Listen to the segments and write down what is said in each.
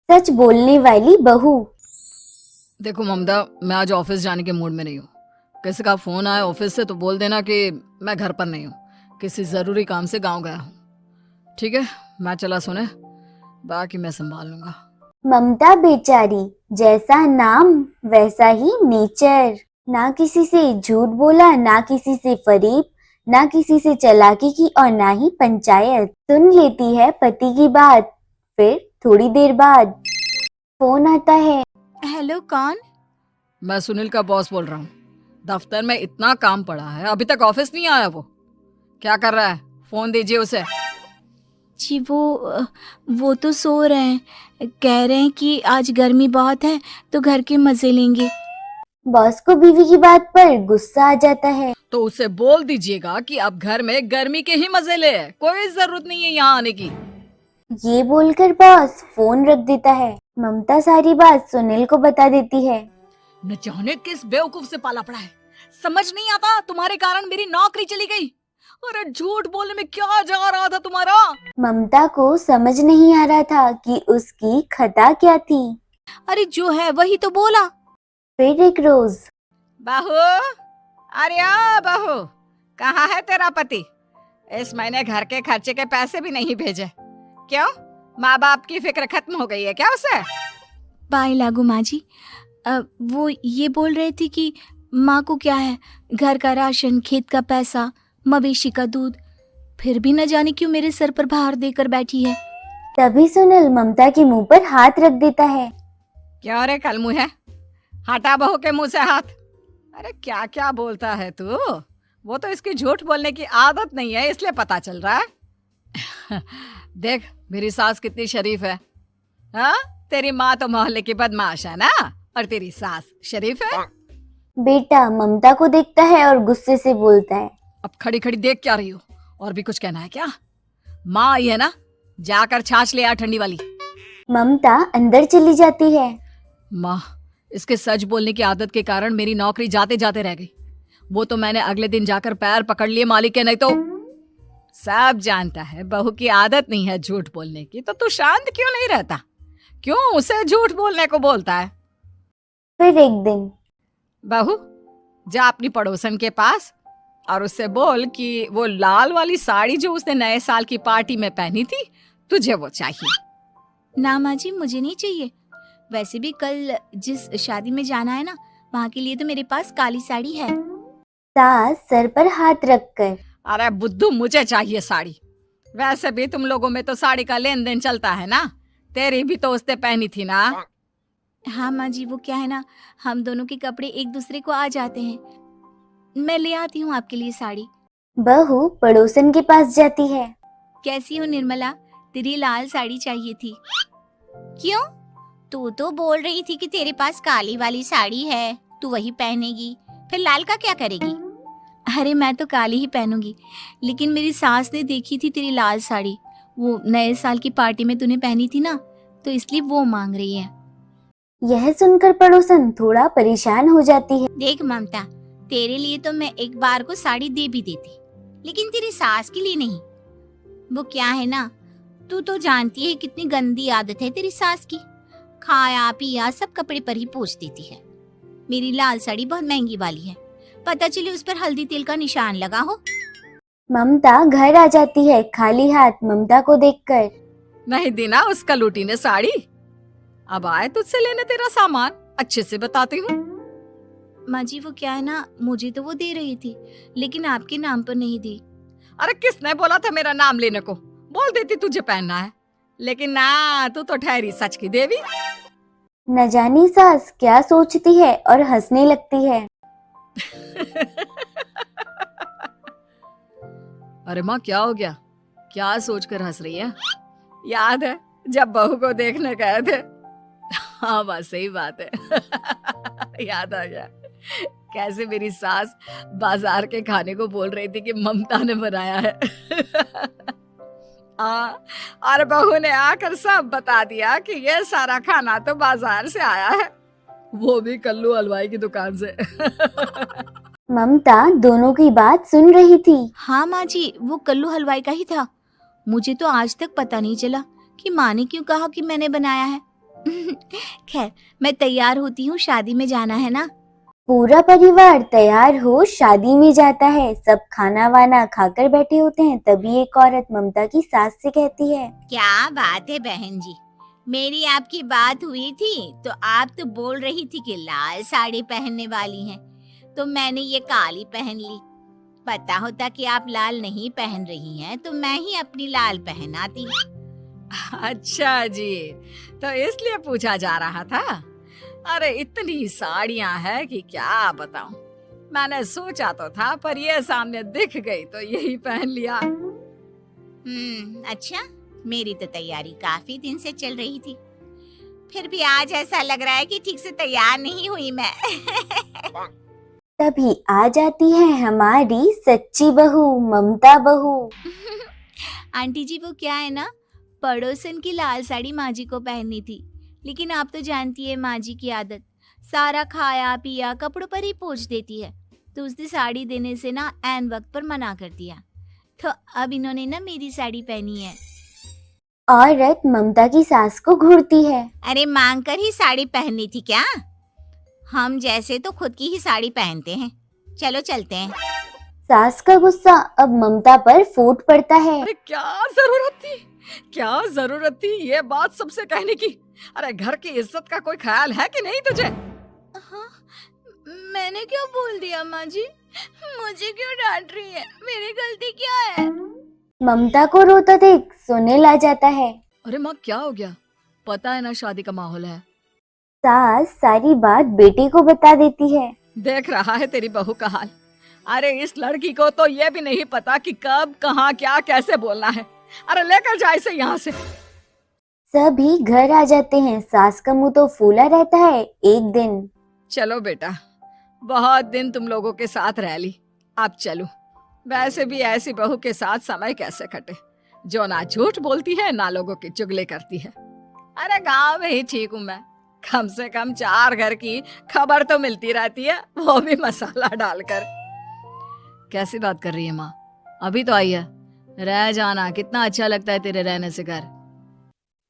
सच बोलने वाली बहू। देखो ममता, मैं आज ऑफिस जाने के मूड में नहीं हूँ। किसी का फोन आया ऑफिस से तो बोल देना कि मैं घर पर नहीं हूँ, किसी जरूरी काम से गांव गया हूँ। ठीक है, मैं चला सुने, बाकी मैं संभाल लूंगा। ममता बेचारी, जैसा नाम वैसा ही नेचर। ना किसी से झूठ बोला, ना किसी से फरेब, ना किसी से चालाकी की और ना ही पंचायत। सुन लेती है पति की बात, फिर थोड़ी देर बाद फोन आता है। हेलो, कौन? मैं सुनील का बॉस बोल रहा हूँ। दफ्तर में इतना काम पड़ा है, अभी तक ऑफिस नहीं आया। वो क्या कर रहा है? फोन दीजिए उसे। जी वो तो सो रहे हैं। कह रहे हैं कि आज गर्मी बहुत है तो घर के मजे लेंगे। बॉस को बीवी की बात पर गुस्सा आ जाता है। तो उसे बोल दीजिएगा कि अब घर में गर्मी के ही मजे ले, कोई जरूरत नहीं है यहाँ आने की। ये बोलकर बॉस फोन रख देता है। ममता सारी बात सुनील को बता देती है। न जाने किस बेवकूफ से पाला पड़ा है, समझ नहीं आता। तुम्हारे कारण मेरी नौकरी चली गई। अरे झूठ बोलने में क्या जा रहा था तुम्हारा? ममता को समझ नहीं आ रहा था कि उसकी खता क्या थी। अरे जो है वही तो बोला। फिर एक रोज बहू, अरे ओ बहू, कहाँ है तेरा पति? इस महीने घर के खर्चे के पैसे भी नहीं भेजे। क्यों, माँ बाप की फिक्र खत्म हो गई है क्या उसे? पाए लागू माँ जी, वो ये बोल रहे थे कि माँ को क्या है, घर का राशन, खेत का पैसा, मवेशी का दूध, फिर भी न जाने क्यों मेरे सर पर भार देकर बैठी है। तभी सुनील ममता के मुंह पर हाथ रख देता है। क्यों रे कलमुँह है, हटा बहू के मुंह से हाथ। अरे क्या क्या बोलता है तू? वो तो इसकी झूठ बोलने की आदत नहीं है, इसलिए पता चल रहा है। देख मेरी सास कितनी शरीफ है। हाँ, तेरी माँ तो मोहल्ले की बदमाश है ना, और तेरी सास शरीफ है। बेटा ममता को देखता है और गुस्से से बोलता है। अब खड़ी खड़ी देख क्या रही हो? और भी कुछ कहना है क्या? माँ आई है ना, जाकर छाछ ले आ ठंडी वाली। ममता अंदर चली जाती है। माँ, इसके सच बोलने की आदत के कारण मेरी नौकरी जाते जाते रह गई। वो तो मैंने अगले दिन जाकर पैर पकड़ लिए मालिक के, नहीं तो। सब जानता है बहू की आदत नहीं है झूठ बोलने की, तो तू शांत क्यों नहीं रहता? क्यों उसे झूठ बोलने को बोलता है? फिर एक दिन बहू, जा अपनी पड़ोसन के पास और उससे बोल कि वो लाल वाली साड़ी जो उसने नए साल की पार्टी में पहनी थी, तुझे वो चाहिए। ना माँ जी, मुझे नहीं चाहिए। वैसे भी कल जिस शादी में जाना है ना, वहाँ के लिए तो मेरे पास काली साड़ी है। सास सर पर हाथ रखकर। अरे बुद्धू, मुझे चाहिए साड़ी। वैसे भी तुम लोगों में तो साड़ी का लेन देन चलता है ना, तेरी भी तो उसने पहनी थी ना। हाँ माँ जी, वो क्या है ना, हम दोनों के कपड़े एक दूसरे को आ जाते हैं। मैं ले आती हूँ आपके लिए साड़ी। बहू पड़ोसन के पास जाती है। कैसी हो निर्मला, तेरी लाल साड़ी चाहिए थी। क्यों? तू तो बोल रही थी कि तेरे पास काली वाली साड़ी है, तू वही पहनेगी, फिर लाल का क्या करेगी? अरे मैं तो काली ही पहनूंगी, लेकिन मेरी सास ने देखी थी तेरी लाल साड़ी, वो नए साल की पार्टी में तूने पहनी थी ना, तो इसलिए वो मांग रही है। यह सुनकर पड़ोसन थोड़ा परेशान हो जाती है। देख ममता, तेरे लिए तो मैं एक बार को साड़ी दे भी देती, लेकिन तेरी सास के लिए नहीं। वो क्या है ना, तू तो जानती है कितनी गंदी आदत है तेरी सास की, खाया पिया सब कपड़े पर ही पोंछ देती है। मेरी लाल साड़ी बहुत महंगी वाली है, पता चले उस पर हल्दी तेल का निशान लगा हो। ममता घर आ जाती है खाली हाथ ममता को देखकर। नहीं देना उसका लूटी ने साड़ी। अब आए तुझसे लेने तेरा सामान, अच्छे से बताती हूँ। माँ जी वो क्या है ना, मुझे तो वो दे रही थी, लेकिन आपके नाम पर नहीं दी। अरे किसने बोला था मेरा नाम लेने को? बोल देती तुझे पहनना है, लेकिन ना, तू तो ठहरी सच की देवी। न जानी सास क्या सोचती है और हंसने लगती है। अरे माँ, क्या हो गया? क्या सोचकर हंस रही है? याद है जब बहू को देखने गए थे? हाँ बस सही बात है। याद आ गया कैसे मेरी सास बाजार के खाने को बोल रही थी कि ममता ने बनाया है। हाँ, और बहू ने आकर सब बता दिया कि ये सारा खाना तो बाजार से आया है, वो भी कल्लू हलवाई की दुकान से। ममता दोनों की बात सुन रही थी। हाँ माँ जी, वो कल्लू हलवाई का ही था। मुझे तो आज तक पता नहीं चला कि माँ ने क्यों कहा कि मैंने बनाया है। खैर, मैं तैयार होती हूँ, शादी में जाना है ना। पूरा परिवार तैयार हो शादी में जाता है। सब खाना वाना खाकर बैठे होते हैं, तभी एक औरत ममता की सास से कहती है, क्या बात है बहन जी, मेरी आपकी बात हुई थी तो आप तो बोल रही थी कि लाल साड़ी पहनने वाली हैं, तो मैंने ये काली पहन ली। पता होता कि आप लाल नहीं पहन रही हैं तो मैं ही अपनी लाल पहनाती। अच्छा जी, तो इसलिए पूछा जा रहा था। अरे इतनी साड़ियां हैं कि क्या बताऊं। मैंने सोचा तो था, पर ये सामने दिख गई तो यही पहन लिया। अच्छा, मेरी तो तैयारी काफी दिन से चल रही थी, फिर भी आज ऐसा लग रहा है कि ठीक से तैयार नहीं हुई मैं। तभी आ जाती है हमारी सच्ची बहू ममता बहू। आंटी जी, वो क्या है ना, पड़ोसन की लाल साड़ी माँ जी को पहननी थी, लेकिन आप तो जानती है माँ जी की आदत, सारा खाया पिया कपड़ों पर ही पोंछ देती है, तो उसने साड़ी देने से ना ऐन वक्त पर मना कर दिया, तो अब इन्होंने ना मेरी साड़ी पहनी है। औरत ममता की सास को घूरती है। अरे मांग कर ही साड़ी पहननी थी क्या? हम जैसे तो खुद की ही साड़ी पहनते हैं, चलो चलते हैं। सास का गुस्सा अब ममता पर फूट पड़ता है। अरे क्या जरूरत थी ये बात सबसे कहने की। अरे घर की इज्जत का कोई ख्याल है कि नहीं तुझे? हाँ, मैंने क्या बोल दिया माँ जी? मुझे क्यों डांट रही है? मेरी गलती क्या है? ममता को रोता देख सुनील आ जाता है। अरे माँ, क्या हो गया? पता है ना शादी का माहौल है। सास सारी बात बेटी को बता देती है। देख रहा है तेरी बहू का हाल। अरे इस लड़की को तो ये भी नहीं पता कि कब कहाँ क्या कैसे बोलना है। अरे लेकर जा इसे यहाँ से। सभी घर आ जाते हैं। सास का मुंह तो फूला रहता है। एक दिन चलो बेटा, बहुत दिन तुम लोगों के साथ रह ली, अब चलो। वैसे भी ऐसी बहू के साथ समय कैसे कटे, जो ना झूठ बोलती है ना लोगों की चुगली करती है। अरे गांव में ही ठीक हूँ मैं, कम से कम 4 घर की खबर तो मिलती रहती है, वो भी मसाला डालकर। कैसी बात कर रही है माँ? अभी तो आई है, रह जाना, कितना अच्छा लगता है तेरे रहने से घर।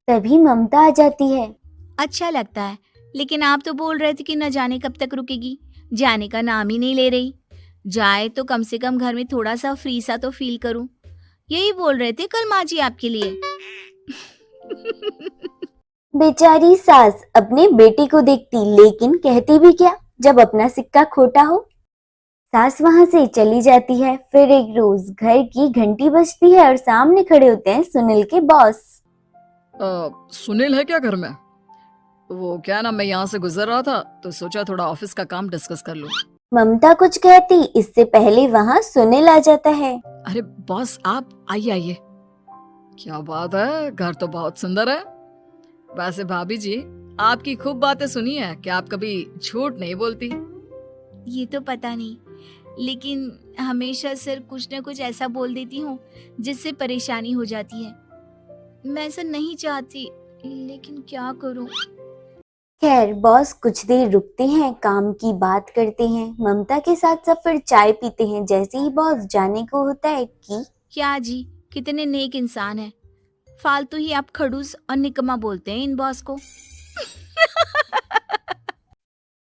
तभी ममता आ जाती है। अच्छा लगता है, लेकिन आप तो बोल रहे थे कि न जाने कब तक रुकेगी, जाने का नाम ही नहीं ले रही। जाए तो कम से कम घर में थोड़ा सा फ्री सा तो फील करूं, यही बोल रहे थे कल माँ जी आपके लिए। बेचारी सास अपने बेटी को देखती, लेकिन कहती भी क्या जब अपना सिक्का खोटा हो। सास वहां से चली जाती है। फिर एक रोज घर की घंटी बजती है और सामने खड़े होते हैं सुनील के बॉस। सुनील है क्या घर में? वो क्या ना, मैं यहाँ से गुजर रहा था तो सोचा थोड़ा ऑफिस का काम डिस्कस कर लूं। ममता कुछ कहती, इससे पहले वहां सुनील आ जाता है। अरे बॉस, आप आइए आइए। क्या बात है, घर तो बहुत सुंदर है। वैसे भाभी जी, आपकी खूब बातें सुनी है कि आप कभी झूठ नहीं बोलती। ये तो पता नहीं, लेकिन हमेशा सिर कुछ न कुछ ऐसा बोल देती हूँ जिससे परेशानी हो जाती है। मैं ऐसा नहीं चाहती, लेकिन क्या करूँ। खैर बॉस कुछ देर रुकते हैं, काम की बात करते हैं। ममता के साथ सब फिर चाय पीते हैं। जैसे ही बॉस जाने को होता है कि क्या जी, कितने नेक इंसान है, फालतू ही आप खड़ूस और निकम्मा बोलते हैं इन बॉस को।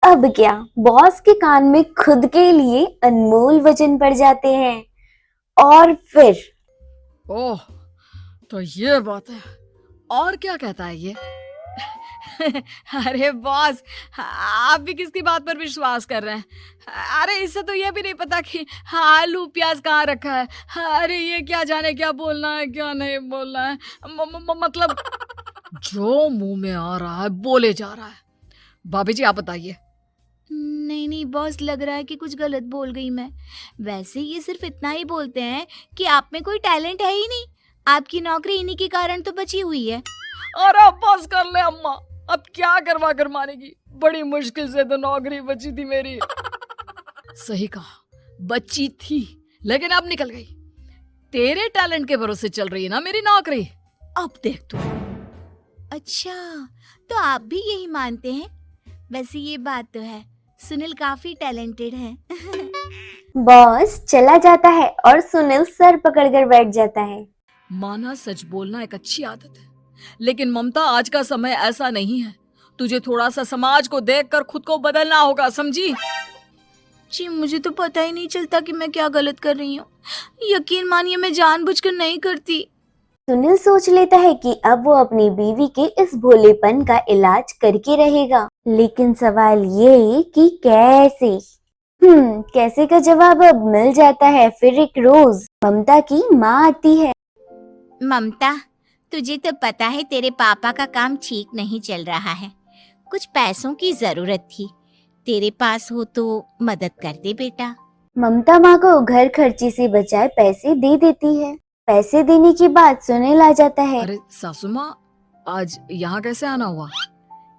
अब क्या, बॉस के कान में खुद के लिए अनमोल वचन पड़ जाते हैं। और फिर ओह, तो ये बात है। और क्या कहता है ये? अरे बॉस, आप भी किसकी बात पर विश्वास कर रहे हैं? अरे इससे तो ये भी नहीं पता कि आलू प्याज कहाँ रखा है। अरे ये क्या जाने क्या बोलना है क्या नहीं बोलना है। मतलब जो मुंह में आ रहा है बोले जा रहा है। भाभी जी आप बताइए। नहीं नहीं बॉस, लग रहा है कि कुछ गलत बोल गई मैं। वैसे ये सिर्फ इतना ही बोलते हैं कि आप में कोई टैलेंट है ही नहीं, आपकी नौकरी इन्हीं के कारण तो बची हुई है। अरे बस कर ले अम्मा, अब क्या करवा कर मानेगी। बड़ी मुश्किल से तो नौकरी बची थी मेरी। सही कहा, बची थी, लेकिन अब निकल गई। तेरे टैलेंट के भरोसे चल रही है ना मेरी नौकरी। अब देख तू। अच्छा, तो आप भी यही मानते हैं? वैसे ये बात तो है, सुनील काफी टैलेंटेड है। बॉस चला जाता है और सुनील सर पकड़कर बैठ जाता है। माना सच बोलना एक अच्छी आदत है, लेकिन ममता आज का समय ऐसा नहीं है। तुझे थोड़ा सा समाज को देखकर खुद को बदलना होगा, समझी? जी मुझे तो पता ही नहीं चलता कि मैं क्या गलत कर रही हूँ। यकीन मानिए मैं जानबूझकर नहीं करती। सुनील सोच लेता है कि अब वो अपनी बीवी के इस भोलेपन का इलाज करके रहेगा, लेकिन सवाल ये कि कैसे। कैसे का जवाब अब मिल जाता है। फिर एक रोज ममता की माँ आती है। ममता, तुझे तो पता है तेरे पापा का काम ठीक नहीं चल रहा है। कुछ पैसों की जरूरत थी, तेरे पास हो तो मदद कर दे बेटा। ममता माँ को घर खर्ची से बचाए पैसे दे देती है। पैसे देने के बाद सुनील आ जाता है। अरे सासू माँ, आज यहाँ कैसे आना हुआ?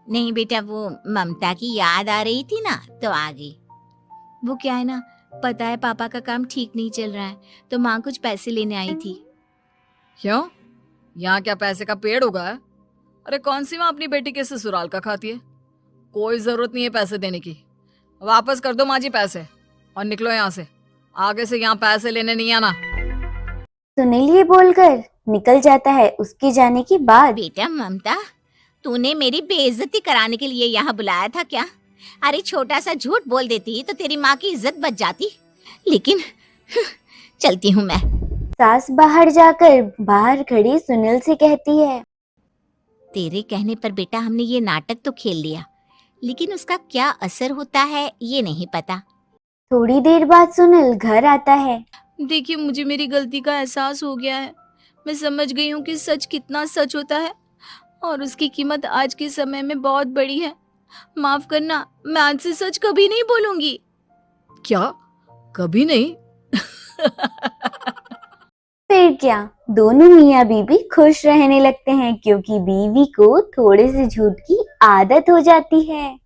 नहीं बेटा, वो ममता की याद आ रही थी ना तो आ गई। वो क्या है ना, पता है पापा का काम ठीक नहीं चल रहा है तो माँ कुछ पैसे लेने आई थी। क्यों? यहाँ क्या पैसे का पेड़ उगा है? अरे कौन सी माँ अपनी बेटी के ससुराल का खाती है? कोई जरूरत नहीं है पैसे देने की। वापस कर दो माँ जी पैसे और निकलो यहाँ से। आगे से यहाँ पैसे लेने नहीं आना। सुनील ये बोलकर निकल जाता है। उसके जाने के बाद बेटा ममता, तूने मेरी बेइज्जती कराने के लिए यहाँ बुलाया था क्या? अरे छोटा सा झूठ बोल देती तो तेरी माँ की इज्जत बच जाती। लेकिन चलती हूँ मैं। सास बाहर जाकर बाहर खड़ी सुनील से कहती है। तेरे कहने पर बेटा हमने ये नाटक तो खेल लिया, लेकिन उसका क्या असर होता है ये नहीं पता। थोड़ी देर बाद सुनील घर आता है। देखिए मुझे मेरी गलती का एहसास हो गया है। मैं समझ गई हूँ कि सच कितना सच होता है और उसकी कीमत आज के समय में बहुत बड़ी है। माफ करना, मैं आज से सच कभी नहीं बोलूंगी। क्या? कभी नहीं? फिर क्या, दोनों मियाँ बीवी खुश रहने लगते हैं क्योंकि बीवी को थोड़े से झूठ की आदत हो जाती है।